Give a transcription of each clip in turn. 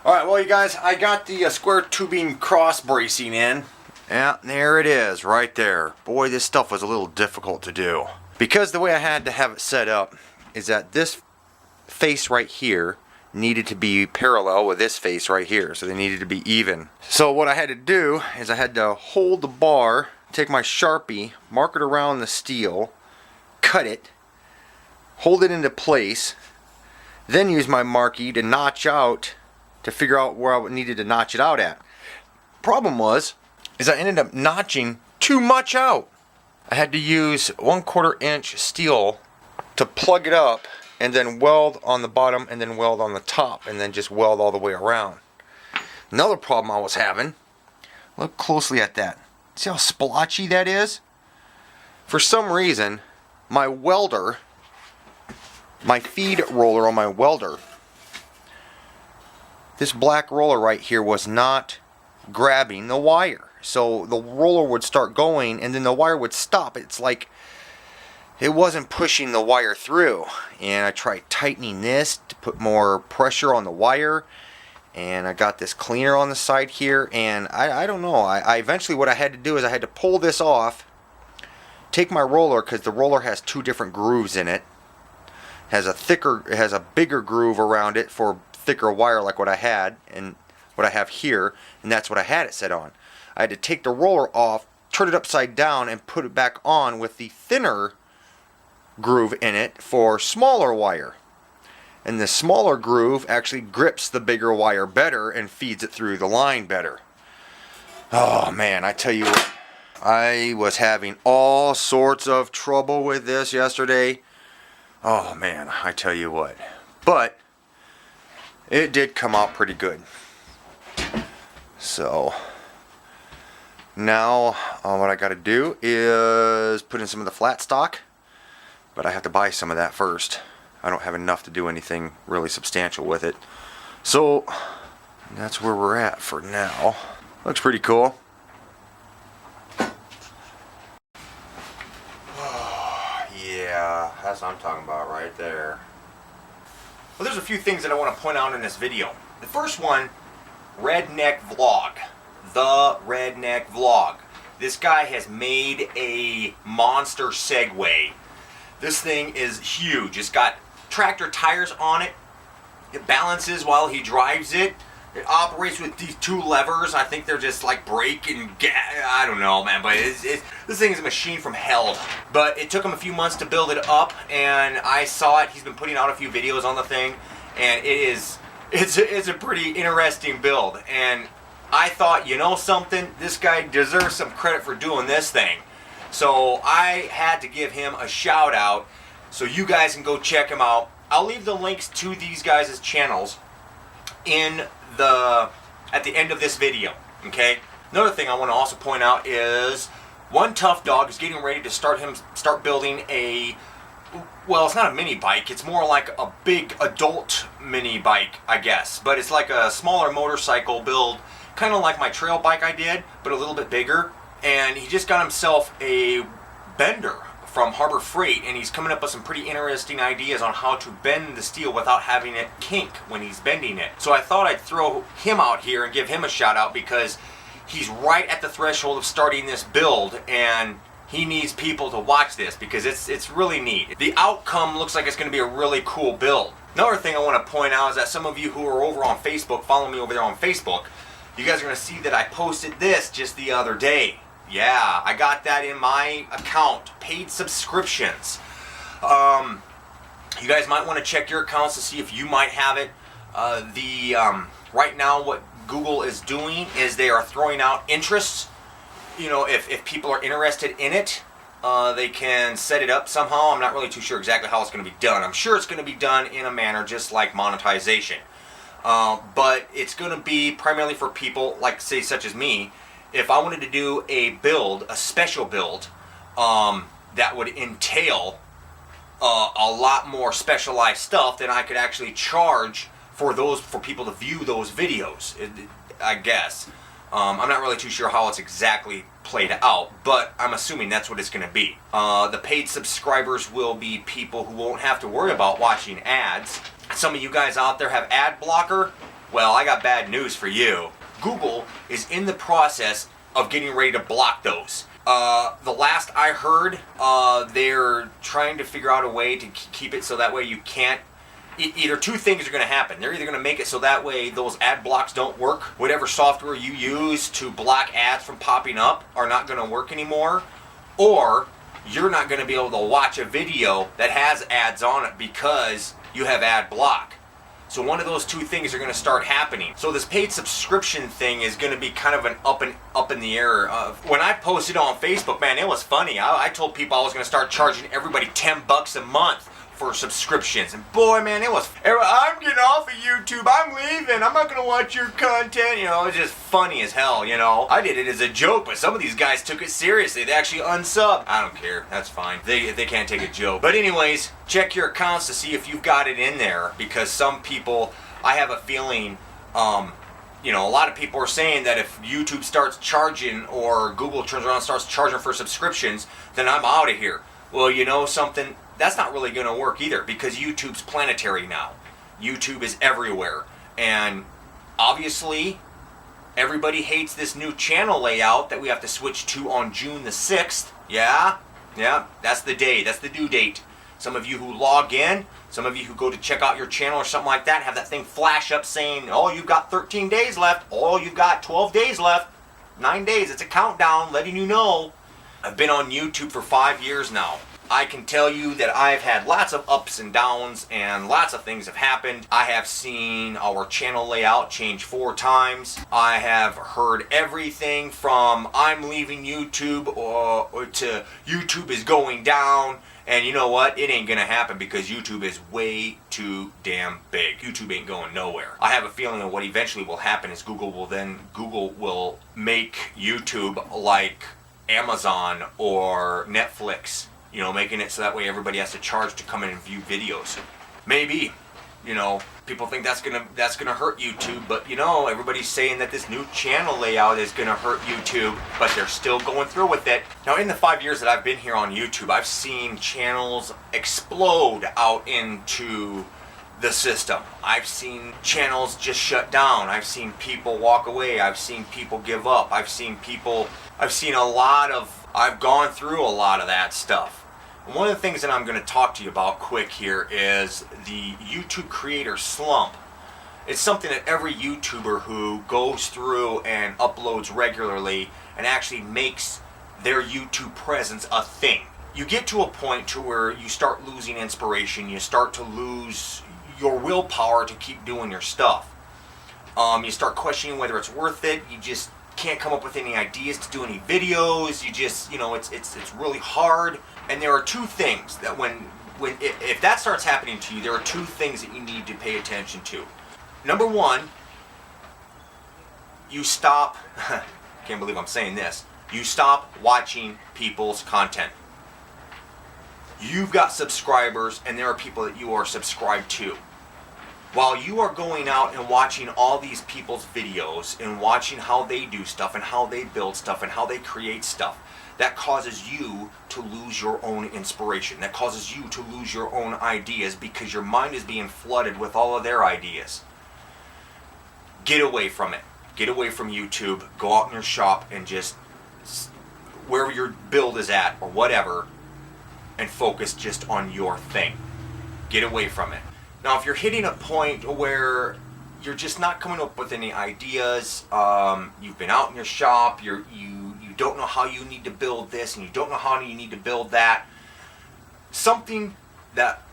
Alright, well you guys, I got the square tubing cross bracing in. Yeah, there it is, right there. Boy, this stuff was a little difficult to do. Because the way I had to have it set up is that this face right here needed to be parallel with this face right here. So they needed to be even. So what I had to do is I had to hold the bar, take my Sharpie, mark it around the steel, cut it, hold it into place, then use my marquee to notch out to figure out where I needed to notch it out at. Problem was, is I ended up notching too much out. I had to use 1/4 inch steel to plug it up and then weld on the bottom and then weld on the top and then just weld all the way around. Another problem I was having, look closely at that. See how splotchy that is? For some reason, my welder, my feed roller on my welder, this black roller right here was not grabbing the wire. So the roller would start going and then the wire would stop. It's like it wasn't pushing the wire through. And I tried tightening this to put more pressure on the wire. And I got this cleaner on the side here. And I don't know. I eventually what I had to do is I had to pull this off. Take my roller, because the roller has two different grooves in it. It has a bigger groove around it for thicker wire like what I had and what I have here, and that's what I had it set on. I had to take the roller off, turn it upside down, and put it back on with the thinner groove in it for smaller wire. And the smaller groove actually grips the bigger wire better and feeds it through the line better. Oh man, I tell you what, I was having all sorts of trouble with this yesterday. Oh man, I tell you what. But it did come out pretty good. So now what I got to do is put in some of the flat stock, but I have to buy some of that first. I don't have enough to do anything really substantial with it. So that's where we're at for now. Looks pretty cool. Yeah, that's what I'm talking about right there. Well, there's a few things that I want to point out in this video. The first one, Redneck Vlog. The Redneck Vlog. This guy has made a monster Segway. This thing is huge. It's got tractor tires on it. It balances while he drives it. It operates with these two levers. I think they're just like brake and I don't know, man. But this thing is a machine from hell. But it took him a few months to build it up, and I saw it. He's been putting out a few videos on the thing, and it's a pretty interesting build. And I thought, you know something, this guy deserves some credit for doing this thing. So I had to give him a shout out, so you guys can go check him out. I'll leave the links to these guys' channels at the end of this video, okay? Another thing I want to also point out is One Tough Dog is getting ready to start building well, it's not a mini bike, it's more like a big adult mini bike, I guess. But it's like a smaller motorcycle build, kind of like my trail bike I did, but a little bit bigger. And he just got himself a bender from Harbor Freight, and he's coming up with some pretty interesting ideas on how to bend the steel without having it kink when he's bending it. So I thought I'd throw him out here and give him a shout out, because he's right at the threshold of starting this build, and he needs people to watch this because it's really neat. The outcome looks like it's going to be a really cool build. Another thing I want to point out is that some of you who are over on Facebook, follow me over there on Facebook, you guys are going to see that I posted this just the other day. Yeah, I got that in my account, paid subscriptions. You guys might want to check your accounts to see if you might have it. Right now what Google is doing is they are throwing out interests. You know, if people are interested in it, they can set it up somehow. I'm not really too sure exactly how it's going to be done. I'm sure it's going to be done in a manner just like monetization. But it's going to be primarily for people like, say, such as me. If I wanted to do a build, a special build, that would entail a lot more specialized stuff, then I could actually charge for people to view those videos, I guess. I'm not really too sure how it's exactly played out, but I'm assuming that's what it's going to be. The paid subscribers will be people who won't have to worry about watching ads. Some of you guys out there have ad blocker. Well, I got bad news for you. Google is in the process of getting ready to block those. The last I heard, they're trying to figure out a way to keep it so that way you can't. Either two things are going to happen. They're either going to make it so that way those ad blocks don't work. Whatever software you use to block ads from popping up are not going to work anymore. Or you're not going to be able to watch a video that has ads on it because you have ad block. So one of those two things are going to start happening. So this paid subscription thing is going to be kind of an up in the air. When I posted on Facebook, man, it was funny. I told people I was going to start charging everybody $10 a month for subscriptions, and boy, man, it was. I'm getting off of YouTube. I'm leaving. I'm not going to watch your content. You know, it's just funny as hell. You know, I did it as a joke, but some of these guys took it seriously. They actually unsubbed. I don't care. That's fine. They can't take a joke. But anyways, check your accounts to see if you've got it in there, because some people, I have a feeling, you know, a lot of people are saying that if YouTube starts charging or Google turns around and starts charging for subscriptions, then I'm out of here. Well, you know something? That's not really going to work either, because YouTube's planetary now. YouTube is everywhere. And obviously, everybody hates this new channel layout that we have to switch to on June the 6th. Yeah, that's the day. That's the due date. Some of you who log in, some of you who go to check out your channel or something like that, have that thing flash up saying, oh, you've got 13 days left. Oh, you've got 12 days left. 9 days. It's a countdown letting you know. I've been on YouTube for 5 years now. I can tell you that I've had lots of ups and downs, and lots of things have happened. I have seen our channel layout change 4 times. I have heard everything from I'm leaving YouTube or to YouTube is going down. And you know what? It ain't gonna happen, because YouTube is way too damn big. YouTube ain't going nowhere. I have a feeling that what eventually will happen is Google will make YouTube like Amazon or Netflix. You know, making it so that way everybody has to charge to come in and view videos. Maybe, you know, people think that's gonna hurt YouTube, but you know, everybody's saying that this new channel layout is gonna hurt YouTube, but they're still going through with it. Now, in the 5 years that I've been here on YouTube, I've seen channels explode out into the system. I've seen channels just shut down. I've seen people walk away. I've seen people give up. I've gone through a lot of that stuff. And one of the things that I'm going to talk to you about quick here is the YouTube creator slump. It's something that every YouTuber who goes through and uploads regularly and actually makes their YouTube presence a thing. You get to a point to where you start losing inspiration. You start to lose your willpower to keep doing your stuff. You start questioning whether it's worth it. You just can't come up with any ideas to do any videos. You just, you know, it's really hard. And there are two things that if that starts happening to you, there are two things that you need to pay attention to. Number one, you stop, can't believe I'm saying this, you stop watching people's content. You've got subscribers, and there are people that you are subscribed to. While you are going out and watching all these people's videos and watching how they do stuff and how they build stuff and how they create stuff, that causes you to lose your own inspiration. That causes you to lose your own ideas, because your mind is being flooded with all of their ideas. Get away from it. Get away from YouTube. Go out in your shop and just, wherever your build is at or whatever, and focus just on your thing. Get away from it. Now, if you're hitting a point where you're just not coming up with any ideas, you've been out in your shop, you don't know how you need to build this, and you don't know how you need to build that, something that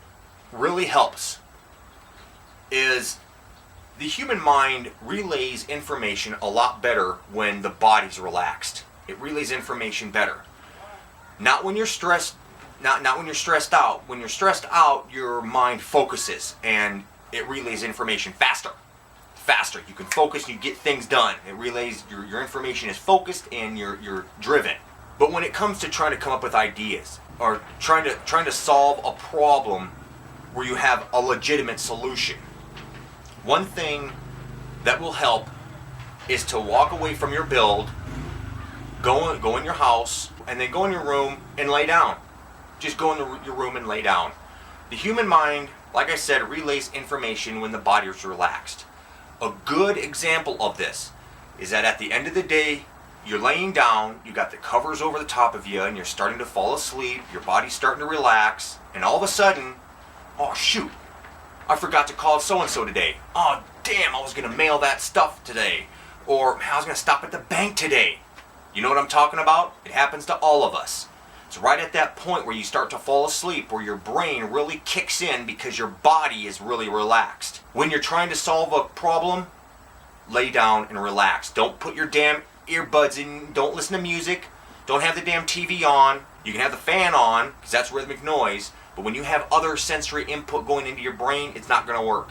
really helps is the human mind relays information a lot better when the body's relaxed. It relays information better. Not when you're stressed. Not when you're stressed out. When you're stressed out, your mind focuses and it relays information faster. You can focus and you get things done. It relays, your information is focused and you're driven. But when it comes to trying to come up with ideas or trying to solve a problem where you have a legitimate solution, one thing that will help is to walk away from your build, go in your house, and then go in your room and lay down. Just go in your room and lay down. The human mind, like I said, relays information when the body is relaxed. A good example of this is that at the end of the day, you're laying down, you got the covers over the top of you, and you're starting to fall asleep, your body's starting to relax, and all of a sudden, oh shoot, I forgot to call so-and-so today. Oh damn, I was going to mail that stuff today. Or I was going to stop at the bank today. You know what I'm talking about? It happens to all of us. It's right at that point where you start to fall asleep, where your brain really kicks in because your body is really relaxed. When you're trying to solve a problem, lay down and relax. Don't put your damn earbuds in, don't listen to music, don't have the damn TV on. You can have the fan on, because that's rhythmic noise, but when you have other sensory input going into your brain, it's not going to work.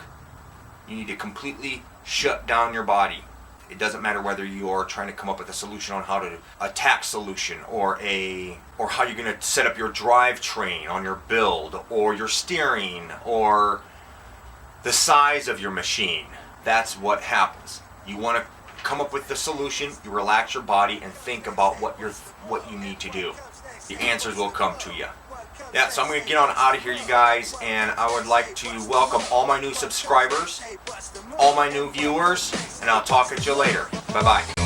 You need to completely shut down your body. It doesn't matter whether you're trying to come up with a solution on how to attack solution, or how you're going to set up your drivetrain on your build, or your steering, or the size of your machine. That's what happens. You want to come up with the solution, you relax your body and think about what you need to do. The answers will come to you. Yeah, so I'm going to get on out of here, you guys, and I would like to welcome all my new subscribers, all my new viewers, and I'll talk at you later. Bye-bye.